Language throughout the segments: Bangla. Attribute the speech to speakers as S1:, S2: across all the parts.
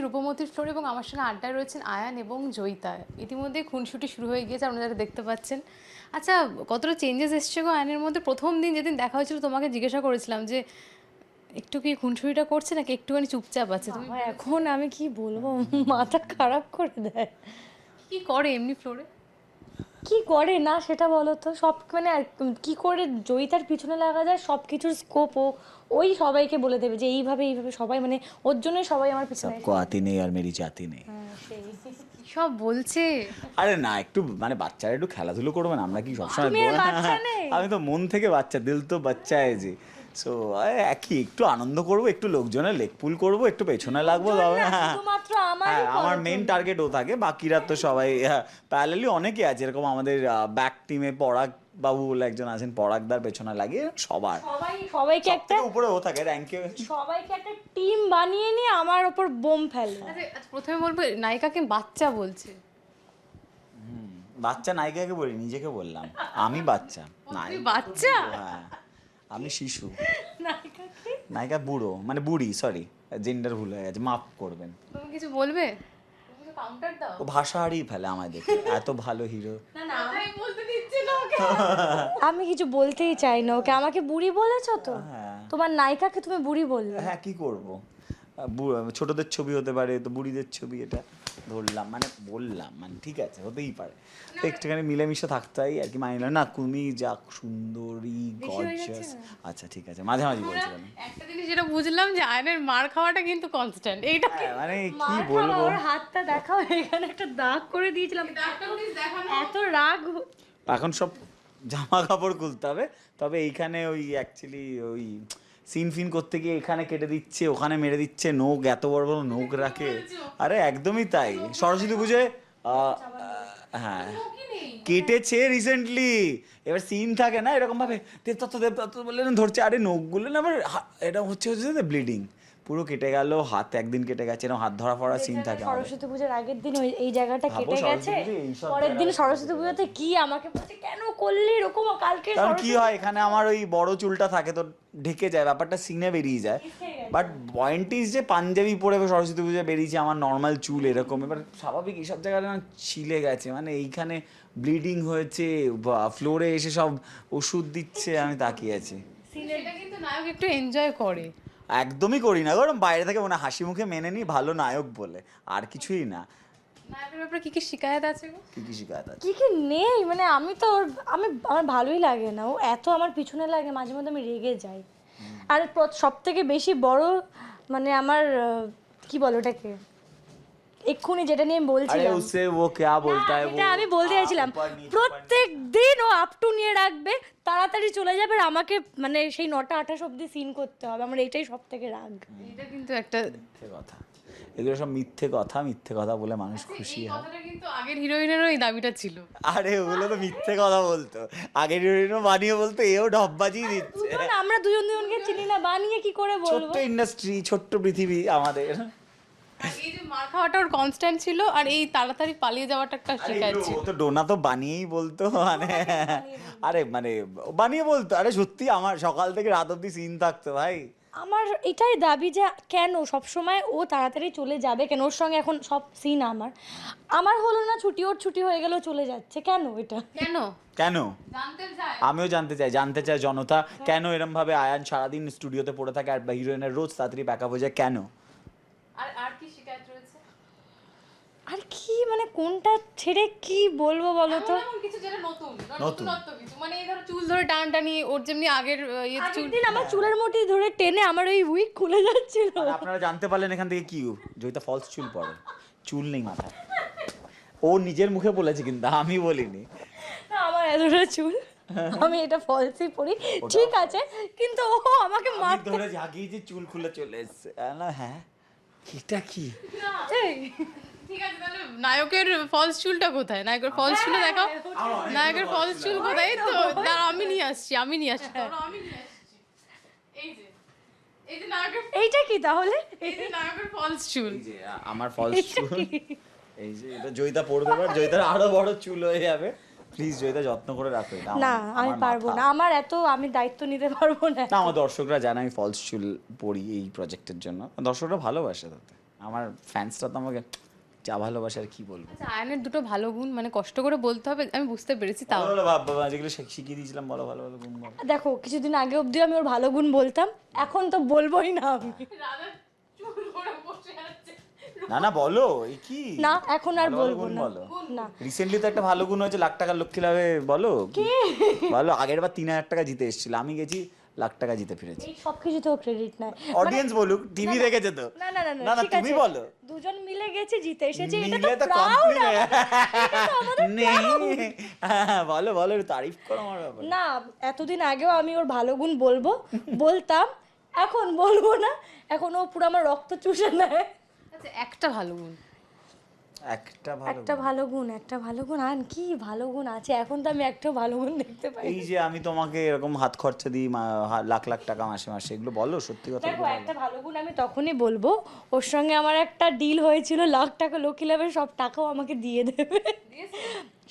S1: রূপমতির ফ্লোর এবং আমার সঙ্গে আড্ডায় রয়েছেন আয়ান এবং জয়িতা। ইতিমধ্যে খুনসুটি শুরু হয়ে গিয়েছে, আপনারা যারা দেখতে পাচ্ছেন। আচ্ছা, কতটা চেঞ্জেস এসছে গো আয়ানের মধ্যে? প্রথম দিন যেদিন দেখা হয়েছিল তোমাকে জিজ্ঞাসা করেছিলাম যে একটু কি খুনসুটিটা করছে নাকি একটুখানি চুপচাপ আছে। তুমি
S2: এখন আমি কি বলবো, মাথা খারাপ করে দেয়।
S1: কি করে এমনি ফ্লোরে?
S2: কি করে না সেটা বলো তো, সব মানে কি করে জয়িতার পিছনে লাগা যায়, সব কিছুর স্কোপ ওই সবাইকে বলে দেবে যে এইভাবে এইভাবে, সবাই মানে ওর জন্যই সবাই আমার পিছনে।
S3: সবকো আতি নেই আর মেরি জাতি নেই।
S1: সব বলছে।
S3: আরে না, একটু মানে বাচ্চারা একটু খেলাধুলো করবে না, আমরা কি সবসময়
S2: তুমি আর বাচ্চা নেই।
S3: আমি তো মন থেকে বাচ্চা, দিল তো বাচ্চা যে। সো একই একটু আনন্দ করবো, একটু লোকজনের লেগ পুল করবো, একটু পেছনে লাগবো, তবে
S2: শুধুমাত্র
S3: হ্যাঁ আমার মেইন টার্গেট ও থাকে, বাকিরা তো সবাই প্যারালালি অনেকে আছে এরকম। আমাদের ব্যাক টিমে পরাগ বাবু বলে একজন আছেন, পরাগদার পেছনে লাগে সবার,
S2: সবাইকে একটা
S3: উপরে ও থাকে র্যাঙ্কে।
S2: সবাইকে একটা টিম বানিয়ে নিয়ে আমার ওপর বোম ফেলে।
S1: আচ্ছা, প্রথমে বলবো নায়িকাকে বাচ্চা বলছে।
S3: বাচ্চা নায়িকাকে বলি, নিজেকে বললাম আমি বাচ্চা।
S1: তুমি বাচ্চা?
S3: হ্যাঁ আমি শিশু। নায়িকা বুড়ো, মানে বুড়ি, সরি জেন্ডার ভুল হয়ে গেছে, মাফ করবেন।
S1: তুমি কিছু বলবে? কাউন্টার দাও।
S3: ও ভাষা হারিয়ে ফেলে আমায় দেখে, এত ভালো হিরো।
S1: আমি বলতে দিচ্ছি না ওকে।
S2: আমি কিছু বলতেই চাই না ওকে, আমাকে বুড়ি বলেছো তো। তোমার নায়িকাকে তুমি বুড়ি বললে।
S3: হ্যাঁ কি করবো, ছোটদের ছবি হতে পারে তো, বুড়িদের ছবি এটা ধরলাম, মানে বললাম, মানে ঠিক আছে হতেই পারে, তো একটুখানি মিলেমিশে থাকতে হয় আর কি। মানিলাম না, তুমি যা সুন্দরী গর্জিয়াস। আচ্ছা ঠিক আছে, মাঝামাঝি বলছিলাম।
S1: একটা জিনিস যেটা বুঝলাম যে আয়নের মার খাওয়াটা কিন্তু কনস্ট্যান্ট। এইটা
S3: মানে কি বলবো,
S2: ওর হাতটা দেখাও, এখানে একটা দাগ করে দিয়েছিলাম, এত রাগ।
S3: এখন সব জামা কাপড় খুলতে হবে, তবে এইখানে ওই অ্যাকচুয়ালি ওই সিন ফিন করতে গিয়ে এখানে কেটে দিচ্ছে, ওখানে মেরে দিচ্ছে, নোক এত বড় বড় নোক রাখে। আরে একদমই তাই, সরস্বতী পুজোয় হ্যাঁ কেটেছে রিসেন্টলি। এবার সিন থাকে না এরকম ভাবে, দেবদত্ত দেবদত্ত বললেন ধরছে, আরে নোকগুলো না আবার এটা হচ্ছে ব্লিডিং, পুরো কেটে গেল হাত, একদিন কেটে গেছে, এরকম হাত ধরা পড়া সিন থাকে।
S2: সরস্বতী পুজোর আগের দিন এই জায়গাটা কেটে গেছে, পরের দিন সরস্বতী পুজোতে কি আমাকে বলছে কেন করলি এরকম, কালকে
S3: কারণ কি হয় এখানে আমার ওই বড় চুলটা থাকে তো ঢেকে যায়, ব্যাপারটা সিনে বেরিয়ে যায়। বাট পয়েন্ট ইজ যে পাঞ্জাবি পরে সরস্বতী পুজো বেরিয়েছে, আমার নর্মাল চুল এরকম, এবার স্বাভাবিক এইসব জায়গায় ছিলে গেছে, মানে এইখানে ব্লিডিং হয়েছে, ফ্লোরে এসে সব ওষুধ দিচ্ছে, আমি তাকিয়ে আছি।
S1: সিনেটা কিন্তু নায়ক একটু এনজয় করে।
S3: একদমই করি না, কারণ বাইরে থেকে মনে হাসি মুখে মেনে নিই ভালো নায়ক বলে, আর কিছুই না।
S1: নায়কের ব্যাপারে কি কি শিকায়ত আছে গো?
S3: কি শিকায়ত আছে?
S2: কি নেই, মানে আমি তো আমার ভালোই লাগে না, ও এত আমার পিছনে লাগে, মাঝে মধ্যে আমি রেগে যাই। আর সব থেকে বেশি বড় মানে আমার কি বলো ওটাকে, এক্ষুনি যেটা নিয়ে আমি বলছিলাম,
S3: উসে ও क्या बोलता है,
S2: এটা আমি বলতে চাইছিলাম, প্রত্যেক দিন ও আপ টু নিয়ে রাখবে, তাড়াতাড়ি চলে যাবে, আর আমাকে মানে সেই 9টা-28 অবধি সিন করতে হবে, আমার এইটাই সব থেকে রাগ।
S1: এটা কিন্তু একটা
S3: মিথ্যে কথা, এগুলো সব মিথ্যে কথা বলে মানুষ খুশি হয়।
S1: কথাটা কিন্তু আগের হিরোইনেরও এই দাবিটা ছিল।
S3: আরে ওগুলো তো মিথ্যে কথা বলতো, আগের হিরোইনও বানিয়ে বলতো, এও ঢপবাজি দিচ্ছে।
S2: আমরা দুজন দুজনকে চিনি না, বানিয়ে কি করে বলবো?
S3: ছোট্ট ইন্ডাস্ট্রি, ছোট্ট পৃথিবী আমাদের।
S1: এই যে মার খাওয়াটা ওর কনস্ট্যান্ট ছিল, আর এই তাড়াতাড়ি পালিয়ে যাওয়াটা একটা শিকায়ত ছিল।
S3: ও তো ডোনা তো বানিয়েই বলতো, মানে আরে মানে বানিয়ে বলতো, আরে সত্যি আমার সকাল থেকে রাত অব্দি সিন থাকতো ভাই।
S2: আমার এটাই দাবি যে কেন সব সময় ও তাড়াতাড়ি চলে যাবে, কেন ওর সঙ্গে এখন সব সিন আমার হলো না ছুটি, ওর ছুটি হয়ে গেল চলে যাচ্ছে, কেন এটা
S1: কেন
S3: কেন
S1: জানতে চাই?
S3: আমিও জানতে চাই জনতা, কেন এরম ভাবে আয়ান সারাদিন স্টুডিওতে পড়ে থাকে আর হিরোইনের রোজ তাড়াতাড়ি প্যাকআপ হয়ে যায়, কেন?
S1: আর কি শিকায়ত রয়েছে?
S2: আর কি মানে কোনটা ছেড়ে কি বলবো বলো তো?
S1: এমন কিছু যেটা নতুনত্ব কিছু, মানে এই ধরো চুল ধরে টানাটানি, ওর যেমনি আগের চুল
S2: দিন আমার চুলের মুঠি ধরে টেনে আমার ওই উইক খুলে যাচ্ছিল।
S3: আর আপনারা জানতে পারলেন এখান থেকে কি, জয়িতা ফলস চুল পড়ে, চুল নেই মাথায়। ও নিজের মুখে বলেছে কিন্তু আমি বলিনি।
S2: না আমার এতটা চুল, আমি এটা ফলসই পরি, ঠিক আছে, কিন্তু ও আমাকে মারতে
S3: ধরে জাগিয়ে যে চুল খুলে চলে এসেছে, হ্যাঁ এটা কি?
S1: ঠিক আছে, তাহলে নায়কের ফলস চুলটা কোথায়? নায়কের ফলস চুল দেখাও, নায়কের ফলস চুল কোথায়? তো দাঁড়াও, আমি নিয়ে আসছি। এই যে নায়কের,
S2: এইটা কি তাহলে?
S1: এই যে নায়কের ফলস চুল,
S3: এই যে আমার ফলস চুল, এই যে এটা জয়িতা পড়বে, এবার জয়িতার আরো বড় চুল হয়ে যাবে। প্লিজ জয়িতা যত্ন করে রাখো এটা।
S2: না আমি পারবো না, আমার এত আমি দায়িত্ব নিতে পারবো না।
S3: না, আমার দর্শকরা জানে আমি ফলস চুল পরি এই প্রজেক্টের জন্য, দর্শকরা ভালোবাসে তাতে। আমার ফ্যান্সরা তো আমাকে যা ভালোবাসে আর কি বলবো।
S1: আচ্ছা আয়নের দুটো ভালো গুণ মানে কষ্ট করে বলতে হবে, আমি বুঝতে পেরেছি তাও।
S3: ভালো ভাব বাবা, যেগুলো শিখিয়ে দিয়েছিলাম বলো, ভালো ভালো গুণ বলো।
S2: দেখো কিছুদিন আগে অবধি আমি ওর ভালো গুণ বলতাম, এখন তো বলবোই না আমি।
S3: না না বলো, এই কি
S2: না এখন আর
S3: ভালো ভালো
S2: বলবো
S3: গুণ
S2: না।
S3: বলো।
S2: না
S3: রিসেন্টলি তো একটা ভালো গুণ হয়েছে, লাখ টাকার লক্ষ্মী লাভে, বলো বলো। আগের বার 3,000 টাকা জিতে এসেছিল, আমি গেছি লাখ টাকা জিতে ফিরেছি।
S2: এই সব কিছু তো ক্রেডিট নাই।
S3: অডিয়েন্স বলুক, টিভি দেখেছে তো।
S2: না না না
S3: না
S2: না
S3: না
S2: ঠিক
S3: তুমি
S2: আছে,
S3: বলো।
S2: দুজন মিলে গেছে জিতে এসেছে, এটা
S3: মিলে
S2: তো
S3: তো
S2: প্রাউড।
S3: কমপ্লিমেন্ট নেই। হ্যাঁ, বলো বলো, একটু তারিফ করো আমার ব্যাপারে।
S2: না এতদিন আগেও আমি ওর ভালো গুণ বলতাম, এখন বলবো না, এখন ও পুরো আমার রক্ত চুষে নেয়।
S1: আচ্ছা একটা ভালো গুণ,
S3: একটা ভালো
S2: একটা ভালো গুণ আর কি ভালো গুণ আছে, এখন তো আমি একটা ভালো গুণ দেখতে পাই।
S3: এই যে আমি তোমাকে এরকম হাত খরচা দিই লাখ লাখ টাকা মাসে মাসে, এগুলো বলো সত্যি কথা
S2: দেখো
S3: বলো।
S2: একটা ভালো গুণ আমি তখনই বলবো, ওর সঙ্গে আমার একটা ডিল হয়েছিল, লাখ টাকা লক্ষ্মী লাভের সব টাকাও আমাকে দিয়ে দেবে।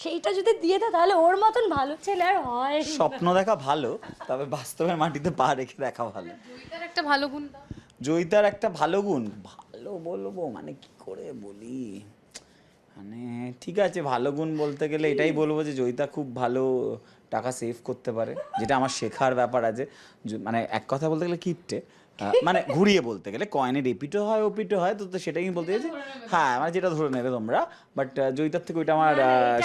S2: সেইটা যদি দিয়ে দেয় তাহলে ওর মতন ভালো ছেলে আর হয় না।
S3: স্বপ্ন দেখা ভালো, তবে বাস্তবের মাটিতে পা রেখে দেখা ভালো।
S1: জয়িতার একটা ভালো গুণ দাও।
S3: জয়িতার একটা ভালো গুণ, ভালো বলবো মানে কি করে বলি, মানে ঠিক আছে ভালো গুণ বলতে গেলে এটাই বলবো যে জয়িতা খুব ভালো টাকা সেভ করতে পারে, যেটা আমার শেখার ব্যাপার আছে। মানে এক কথা বলতে গেলে কিপটে, মানে ঘুরিয়ে বলতে গেলে কয়েনের এপিটও হয় ওপিটও হয়, তো তো সেটাই আমি বলতে চাইছি। হ্যাঁ মানে যেটা ধরে নেবে তোমরা, বাট জয়িতার থেকে ওইটা আমার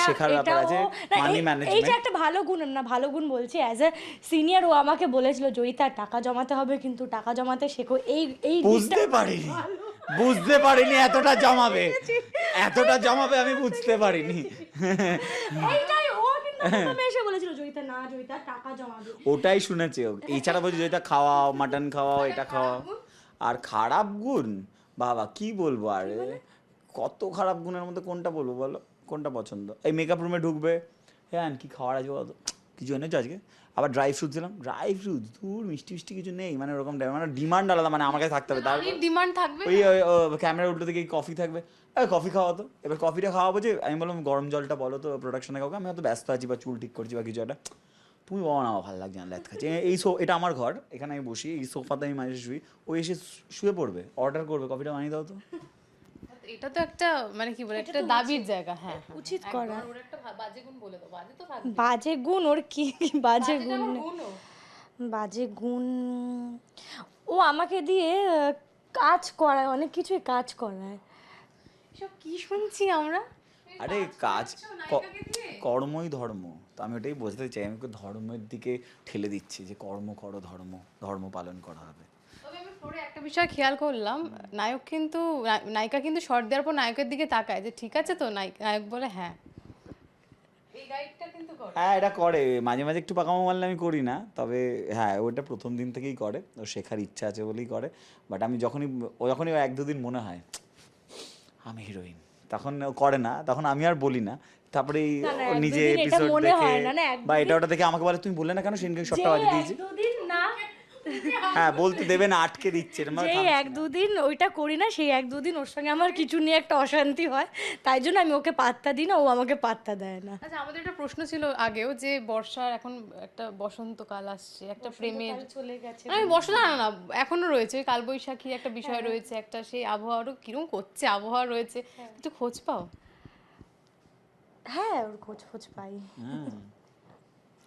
S3: শেখার ব্যাপার আছে, মানি
S2: এই যে
S3: ম্যানেজমেন্ট।
S2: একটা ভালো গুণ, না ভালো গুণ বলছি, অ্যাজ এ সিনিয়র ও আমাকে বলেছিল জয়িতা টাকা জমাতে হবে, কিন্তু টাকা জমাতে শেখো। এই
S3: বুঝতে পারিনি এতটা জমাবে আমি বুঝতে পারিনি।
S2: এইটাই ও কিন্তু প্রথমে এসে বলেছিল জয়িতা না, জয়িতা টাকা জমাবে।
S3: ওটাই শুনেছে ও। এছাড়া বলছি যেটা খাওয়াও, মাটন খাওয়াও, এটা খাওয়াও। আর খারাপ গুণ বাবা কি বলবো, আরে কত খারাপ গুণের মধ্যে কোনটা বলবো বলো, কোনটা পছন্দ? এই মেকআপ রুমে ঢুকবে, হ্যাঁ কি খাওয়ার আছে বলো, কিছু এনেছো আজকে? আবার ড্রাই ফ্রুটস দিলাম, ড্রাই ফ্রুটস দূর, মিষ্টি মিষ্টি কিছু নেই, মানে ওরকম মানে ডিমান্ড আলাদা, মানে আমার কাছে থাকতে হবে। তারপর
S1: ডিমান্ড থাকবে।
S3: ওই ক্যামেরা উল্টো থেকে কফি থাকবে, কফি খাওয়া তো, এবার কফিটা খাওয়াবো যে আমি বললাম গরম জলটা বলো তো প্রোডাকশনে কাউকে, আমি হয়তো ব্যস্ত আছি বা চুল ঠিক করছি বা কিছু একটা, তুমি বলো না আমার ভালো লাগছে না, ল্যাথ খাচ্ছি এই এটা আমার ঘর, এখানে আমি বসি, এই সোফাতে আমি মাঝে শুই, ও এসে শুয়ে পড়বে, অর্ডার করবে কফিটা বানিয়ে দাও তো।
S1: এটা তো একটা মানে কি বলে একটা দাবির জায়গা। হ্যাঁ
S2: উচিত করা।
S1: ওর একটা বাজে গুণ বলে দাও, বাজে তো থাকবে।
S2: বাজে গুণ ওর কি বাজে গুণ?
S1: গুণও
S2: বাজে গুণ ও আমাকে দিয়ে কাজ করায়, অনেক কিছুই কাজ করায়।
S1: এসব কি শুনছি আমরা?
S3: আরে কাজ কর্মই ধর্ম, তো আমি ওটাই বোঝাতে চাই, আমি ধর্মের দিকে ঠেলে দিচ্ছি যে কর্ম করো, ধর্ম পালন করা হবে।
S1: তবে আমি পরে একটা বিষয় খেয়াল করলাম, নায়ক কিন্তু নায়িকা কিন্তু শর্ট দেওয়ার পর নায়কের দিকে তাকায় যে ঠিক আছে তো, নায়ক বলে হ্যাঁ। এই গাইডটা কিন্তু করে।
S3: হ্যাঁ এটা করে, মাঝে মাঝে একটু পাকামো মারলে আমি করি না, তবে হ্যাঁ ওটা প্রথম দিন থেকেই করে, ও শেখার ইচ্ছা আছে বলেই করে। বাট আমি যখনই ও 1-2 দিন মনে হয় আমি হিরোইন, তখন ও করে না, তখন আমি আর বলি না। তারপরে ও নিজে এপিসোড দেখে বা এটা ওটা দেখে আমাকে বলে তুমি বললে না কেন সেদিন শটটা বাজে দিয়েছি।
S2: দুদিন না,
S3: হ্যাঁ বলতে দেবে না, আটকে দিচ্ছে এরম ভাবে
S2: যেই 1-2 দিন ওইটা করি না, সেই 1-2 দিন ওর সঙ্গে আমার কিছু নিয়ে একটা অশান্তি হয়, তাই জন্য আমি ওকে পাত্তা দিই না, ও আমাকে পাত্তা দেয় না।
S1: আচ্ছা আমাদের একটা প্রশ্ন ছিল আগেও যে বর্ষার এখন একটা বসন্তকাল আসছে, একটা প্রেমের
S2: চলে গেছে।
S1: আমি বর্ষা না না এখনো রয়েছে, ওই কালবৈশাখী একটা বিষয় রয়েছে, একটা সেই আবহাওয়ারও কিরকম করছে আবহাওয়া রয়েছে, একটু খোঁজ পাও?
S2: হ্যাঁ ওর খোঁজ পাই।
S3: হ্যাঁ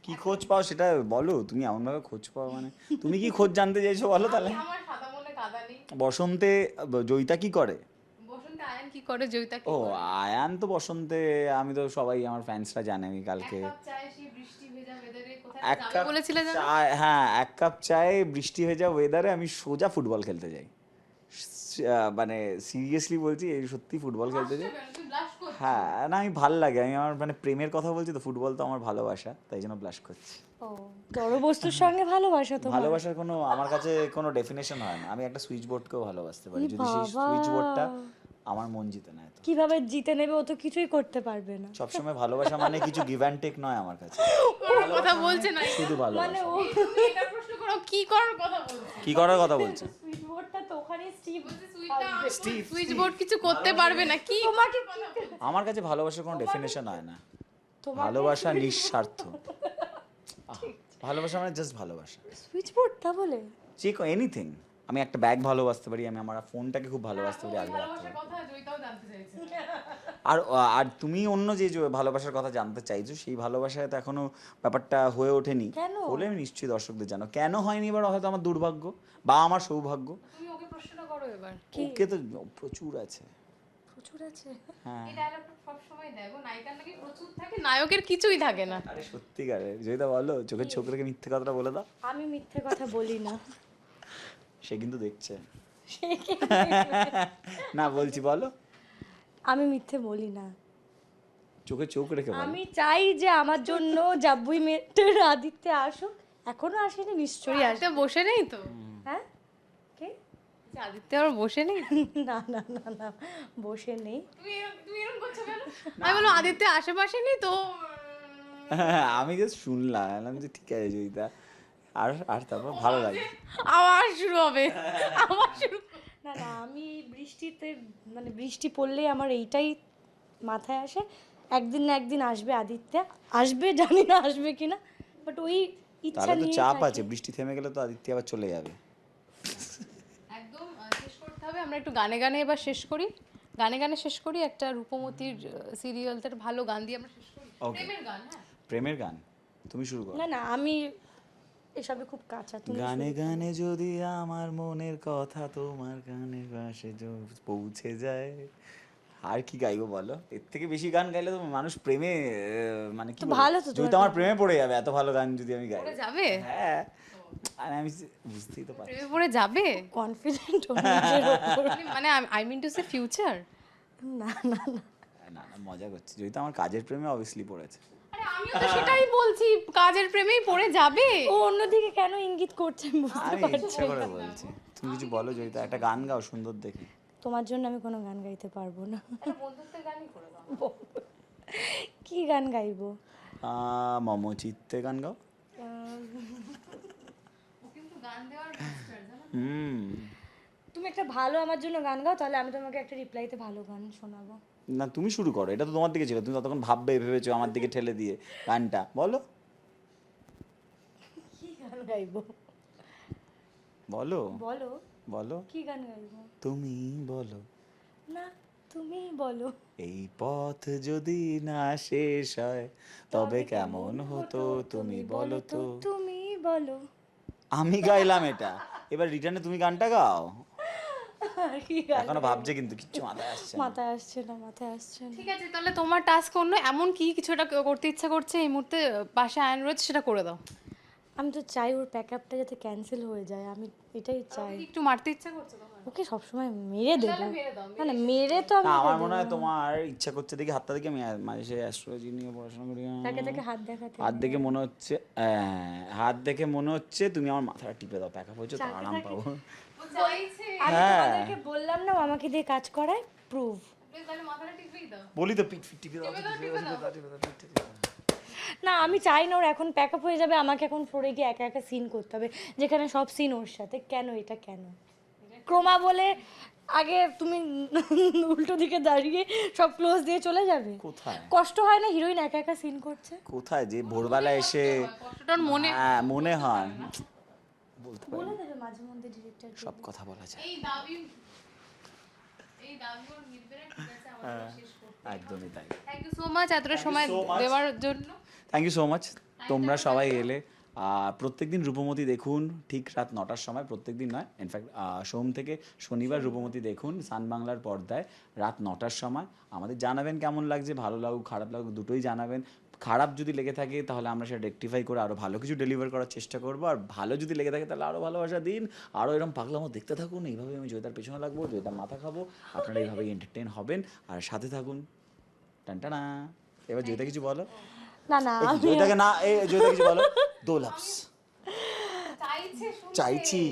S3: কি খোঁজ পাও সেটা বলো, তুমি এমন ভাবে খোঁজ পাও, মানে তুমি কি খোঁজ জানতে চাইছো বলো তাহলে।
S1: আমার সাদা মনে কাদা নেই।
S3: বসন্তে জয়িতা কি করে?
S1: বসন্তে আয়ান কি করে, জয়িতা কি
S3: ও
S1: করে?
S3: আয়ান তো বসন্তে, আমি তো সবাই আমার ফ্যান্সরা জানে আমি কালকে
S1: এক কাপ চায়ে সেই বৃষ্টি ভেজা ওয়েদারে কোথায়
S3: এক
S1: যাবে
S3: কাপ
S1: বলেছিলে জানো?
S3: চায়, হ্যাঁ 1 কাপ চায়ে বৃষ্টি ভেজা ওয়েদারে আমি সোজা ফুটবল খেলতে যাই, মানে সিরিয়াসলি বলছি, এই সত্যি ফুটবল খেলতে যাই।
S1: তুই ব্লাশ করছিস?
S3: হ্যাঁ না আমি ভাল লাগে, আমি আমার মানে প্রেমের কথা বলছি তো, ফুটবল তো আমার ভালোবাসা, তাই জন্য ব্লাশ করছি।
S2: ও জড় বস্তুর সঙ্গে ভালোবাসা তো?
S3: ভালোবাসার কোনো আমার কাছে কোনো ডেফিনেশন হয় না, আমি একটা সুইচ বোর্ডকেও ভালোবাসতে পারি যদি সেই সুইচ বোর্ডটা আমার মন জিতে নেয় তো।
S2: কিভাবে জিতে নেবে, ও তো কিছুই করতে পারবে না।
S3: সবসময় ভালোবাসা মানে কিছু গিভ অ্যান্ড টেক নয় আমার কাছে,
S1: ওর কথা বলছে না,
S3: শুধু ভালোবাসা।
S1: তুমি এটা প্রশ্ন করো কি করার কথা বলছো?
S3: কি করার কথা বলছে?
S2: সুইচ বোর্ডটা তো ওখানে স্টিভ,
S1: সুইচ বোর্ড কিছু করতে পারবে না কি?
S2: তোমাকে
S3: আমার কাছে ভালোবাসার কোনো ডেফিনেশন হয় না, ভালোবাসা নিঃস্বার্থ। ভালোবাসা মানে জাস্ট ভালোবাসা,
S2: সুইচ বোর্ডটা বলে
S3: যে এনিথিং আমি একটা ব্যাগ ভালোবাসতে পারি, আমি আমার ফোনটাকে খুব ভালোবাসতে পারি, আগে রাখতে পারি।
S1: কথা জয়িতাও জানতে চাইছে।
S3: আর আর তুমি অন্য যে যে ভালোবাসার কথা জানতে চাইছো, সেই ভালোবাসায় তো এখনো ব্যাপারটা হয়ে ওঠেনি।
S2: কেন?
S3: হলে আমি নিশ্চয়ই দর্শকদের জানো কেন হয়নি, এবার হয়তো আমার দুর্ভাগ্য বা আমার সৌভাগ্য।
S1: তুমি ওকে প্রশ্ন করো এবার।
S3: ওকে তো প্রচুর আছে।
S2: প্রচুর আছে।
S3: হ্যাঁ
S1: এই ডায়লগটা সব সময় দেখো, নায়িকার নাকি প্রচুর থাকে, নায়কের কিছুই থাকে না।
S3: আরে সত্যিকারে জয়িতা বলো, চোখের চোখ রেখে মিথ্যে কথাটা বলে দাও।
S2: আমি মিথ্যে কথা বলি না।
S3: সে কিন্তু দেখছে। না বলছি বলো,
S2: আমি মিথ্যে বলি না।
S3: চোখে চোখ রেখে বলো।
S2: আমি চাই যে আমার জন্য জাব্বুই মেটের আদিত্য আসুক, এখনো আসেনি, নিশ্চয়ই আসবে।
S1: আদিত্য বসে নেই তো?
S2: হ্যাঁ কে?
S1: যে আদিত্য আর বসে নেই?
S2: না না না না, বসে নেই।
S1: তুমি এরকম করছো কেন? আমি বললাম আদিত্য আশেপাশে নেই তো।
S3: আমি জাস্ট শুনলাম, বললাম যে ঠিক আছে জয়িতা, আর আর তারপর ভালো লাগে।
S1: আবার শুরু হবে, আবার শুরু।
S2: না না, আমি বৃষ্টিতে মানে বৃষ্টি পড়লেই আমার এইটাই মাথায় আসে, একদিন না একদিন আসবে আদিত্য, আসবে, জানি না আসবে কিনা, বাট ওই ইচ্ছা
S3: তাহলে তো
S2: নিয়ে
S3: চাপ আছে, বৃষ্টি থেমে গেলে তো আদিত্য আবার চলে যাবে।
S1: একদম শেষ করতে হবে। আমরা একটু গানে গানে এবার শেষ করি, গানে গানে শেষ করি। একটা রূপমতির সিরিয়ালটার ভালো গান দিয়ে আমরা শেষ করি।
S3: Okay.
S1: প্রেমের গান। হ্যাঁ,
S3: প্রেমের গান তুমি শুরু করো।
S2: না না, আমি এসবে খুব কাঁচা। তুমি
S3: গানে গানে যদি আমার মনের কথা তোমার কানের পাশে পৌঁছে যায়, আর কি গাইবো বলো? এর থেকে বেশি গান গাইলে তো মানুষ প্রেমে মানে কি
S2: তো
S3: বলবো?
S2: ভালো তো
S3: যদি তো আমার প্রেমে পড়ে যাবে, এত ভালো গান যদি আমি গাই।
S1: পড়ে যাবে,
S3: হ্যাঁ, আর আমি বুঝতেই তো পারছি।
S1: প্রেমে পড়ে যাবে।
S2: কনফিডেন্ট
S1: মানে I mean to say future.
S2: না না না,
S3: না না মজা করছি, যদি তো আমার কাজের প্রেমে অবভিয়াসলি পড়েছে।
S1: আরে আমিও তো সেটাই বলছি, কাজের প্রেমেই পড়ে যাবে।
S2: ও অন্যদিকে কেন ইঙ্গিত করছে আমি বুঝতে
S3: আমি
S2: পারছি
S3: ইচ্ছা করে বলছি, তুমি কিছু বলো জয়িতা, একটা গান গাও সুন্দর দেখে।
S2: তোমার জন্য আমি কোনো গান গাইতে পারবো না।
S1: একটা বন্ধুত্বের গানই করে দাও।
S2: কি গান গাইবো?
S3: মম চিত্তে গান গাও।
S1: ও কিন্তু গান দেওয়ার মাস্টার, জানো?
S3: হুম,
S2: তুমি একটা ভালো আমার জন্য গান গাও, তাহলে আমি তোমাকে একটা রিপ্লাইতে ভালো গান শোনাবো।
S3: না তুমি শুরু করো, এটা তো তোমার দিকে ছিল, তুমি ততক্ষণ ভাববে ভেবেছো আমার দিকে ঠেলে দিয়ে। গানটা বলো
S2: কি গান গাইবো?
S3: বলো
S2: বলো,
S3: বলো,
S2: কি গান গাইবো?
S3: তুমি বলো।
S2: না, তুমি বলো।
S3: এই পথ যদি না শেষ হয় তবে কেমন হতো তুমি বলো তো।
S2: তুমি বলো।
S3: আমি গাইলাম এটা, এবার রিটার্নে তুমি গানটা গাও।
S2: আর কি গান?
S3: এখনো ভাবছে কিন্তু কিচ্ছু মাথায় আসছে না।
S2: মাথায় আসছে না, মাথায় আসছে না।
S1: ঠিক আছে, তাহলে তোমার টাস্ক অন্য এমন কি কিছু একটা করতে ইচ্ছা করছে এই মুহূর্তে, পাশে আয়ন রয়েছে, সেটা করে দাও।
S2: আমি তো চাই ওর প্যাক আপটা যাতে ক্যান্সেল হয়ে যায়, আমি এটাই চাই।
S1: একটু মারতে ইচ্ছা করছে তোমার?
S2: ওকে সবসময় মেরে দেবো।
S1: মেরে দাও,
S2: না না, মেরে তো আমি
S3: না, আমার মনে হয় তোমার ইচ্ছা করছে দেখি হাতটা দেখি, আমি মাঝে সে অ্যাস্ট্রোলজি নিয়ে পড়াশোনা করি।
S2: তাকে তাকে হাত দেখাতে।
S3: হাত দেখে মনে হচ্ছে, হাত দেখে মনে হচ্ছে তুমি আমার মাথাটা টিপে দাও, প্যাকআপ হয়েছে তো আরাম পাবো।
S1: ও চাইছে।
S2: আমি তোমাদেরকে বললাম না ও আমাকে দিয়ে কাজ করায়, প্রুভ।
S1: তাহলে মাথাটা টিপেই দাও।
S3: বলি তো পিট ফিট টিপে দাও,
S2: না আমি চাই না ওর এখন প্যাক আপ হয়ে যাবে, আমাকে এখন ফ্লোরে গিয়ে একা একা সিন করতে হবে, যেখানে সব সিন ওর সাথে। কেন এটা কেন? ক্রোমা বলে আগে তুমি উল্টো দিকে দাঁড়িয়ে সব ক্লোজ দিয়ে চলে যাবে।
S3: কোথায়
S2: কষ্ট হয় না হিরোইন একা একা সিন করছে?
S3: কোথায় যে ভোরবেলা এসে
S1: কষ্টটা ওর মনে।
S3: হ্যাঁ মনে হয়, বলতে পারি
S2: বলে
S3: না,
S2: দেবে মাঝে মধ্যে ডিরেক্টর।
S3: সব কথা বলা যায়।
S1: এই দাবি ওর নির্বেড়ে, ঠিক আছে, আমাদের শেষ করতে।
S3: একদমই তাই।
S1: থ্যাংক ইউ সো মাচ এতটা সময়
S3: so much.
S1: দেওয়ার জন্য।
S3: থ্যাংক ইউ সো মাচ, তোমরা সবাই এলে। প্রত্যেকদিন রূপমতি দেখুন ঠিক রাত 9টার সময়, প্রত্যেকদিন নয়, ইনফ্যাক্ট সোম থেকে শনিবার রূপমতি দেখুন সান বাংলার পর্দায় রাত 9টার সময়। আমাদের জানাবেন কেমন লাগছে, ভালো লাগুক খারাপ লাগুক দুটোই জানাবেন। খারাপ যদি লেগে থাকে তাহলে আমরা সেটা রেকটিফাই করে আরও ভালো কিছু ডেলিভার করার চেষ্টা করবো, আর ভালো যদি লেগে থাকে তাহলে আরও ভালোবাসা দিন, আরও এরকম পাগলামো দেখতে থাকুন। এইভাবে আমি জয়িতার পেছনে লাগবো, জয়িতার মাথা খাবো, আপনারা এইভাবেই এন্টারটেন হবেন আর সাথে থাকুন। টানটানা। এবার জয়িতা কিছু বলো।
S2: না না,
S3: জয়িতাকে না, এই জয়িতা কিছু বলো। দোলাপস
S1: চাইছে, শুনছে।
S3: চাইছি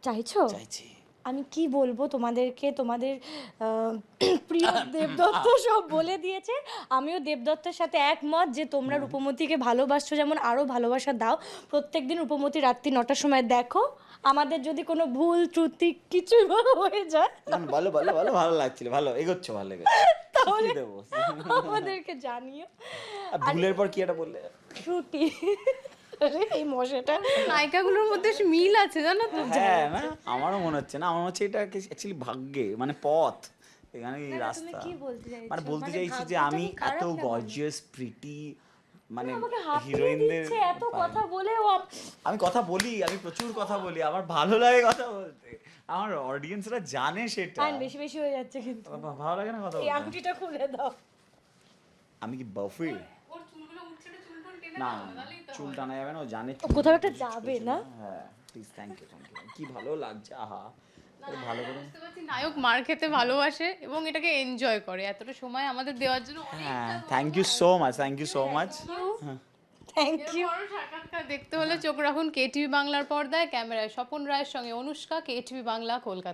S2: চাইছো?
S3: চাইছি।
S2: আমি কি বলবো তোমাদেরকে, তোমাদের প্রিয় দেবদত্ত সব বলে দিয়েছে। আমিও দেবদত্তের সাথে একমত যে তোমরা রূপমতিকে ভালোবাসছো, যেমন আরও ভালোবাসা দাও। প্রত্যেকদিন রূপমতি রাত্রি 9টার সময় দেখো। আমাদের যদি কোনো ভুল ত্রুটি কিছুই হয়ে যায়
S3: ভালো ভালো ভালো ভালো লাগছিল, ভালো এগোচ্ছ, ভালো লেগেছে,
S2: তাহলে
S3: দেবো।
S2: আমাদেরকে জানিও।
S3: আর ভুলের পর কি একটা বললে?
S2: ত্রুটি আরে এই মশাটা
S1: নায়িকাগুলোর মধ্যে বেশ মিল আছে জানো তো।
S3: হ্যাঁ না আমারও মনে হচ্ছে না, আমার মনে হচ্ছে এটা অ্যাকচুয়ালি ভাগ্যে মানে পথ, এখানে এই রাস্তা।
S2: কি বলতে চাইছো?
S3: মানে বলতে চাইছি যে
S2: ভাগ্যটা
S3: আমি
S2: কি খারাপ
S3: এত
S2: না?
S3: গর্জিয়াস প্রিটি মানে
S2: আমাকে হাত দিয়ে
S3: হিরোইনদের
S2: দিচ্ছে এত কথা বলেও
S3: আমি কথা বলি, আমি প্রচুর কথা বলি, আমার ভালো লাগে কথা বলতে, আমার অডিয়েন্সরা জানে সেটা।
S2: বেশি বেশি হয়ে যাচ্ছে কিন্তু।
S3: ভালো লাগে না কথা
S2: এই
S3: বলতে?
S2: আংটিটা খুলে দাও।
S3: আমি কি বাফি?
S1: ওর চুলগুলো উঠছে না, চুল টুল টেনে
S3: না
S1: নাও,
S3: না,
S1: তাহলেই তো
S3: চুল
S1: হয়।
S3: টানা যাবে না, ও জানে
S2: ও কোথাও একটা যাবে না?
S3: হ্যাঁ please, thank you thank you, কি ভালো লাগছে, আহা ভালো করে।
S1: বুঝতে পারছি নায়ক মার খেতে ভালোবাসে এবং এটাকে এনজয় করে, এতটা সময় আমাদের দেওয়ার জন্য
S3: হ্যাঁ thank you so much, thank you so much.
S2: Thank you.
S1: বড় সাক্ষাৎকার দেখতে হলে চোখ রাখুন কেটিভি বাংলার পর্দায়। ক্যামেরায় স্বপন রায়ের সঙ্গে অনুষ্কা, কেটিভি বাংলা, কলকাতা।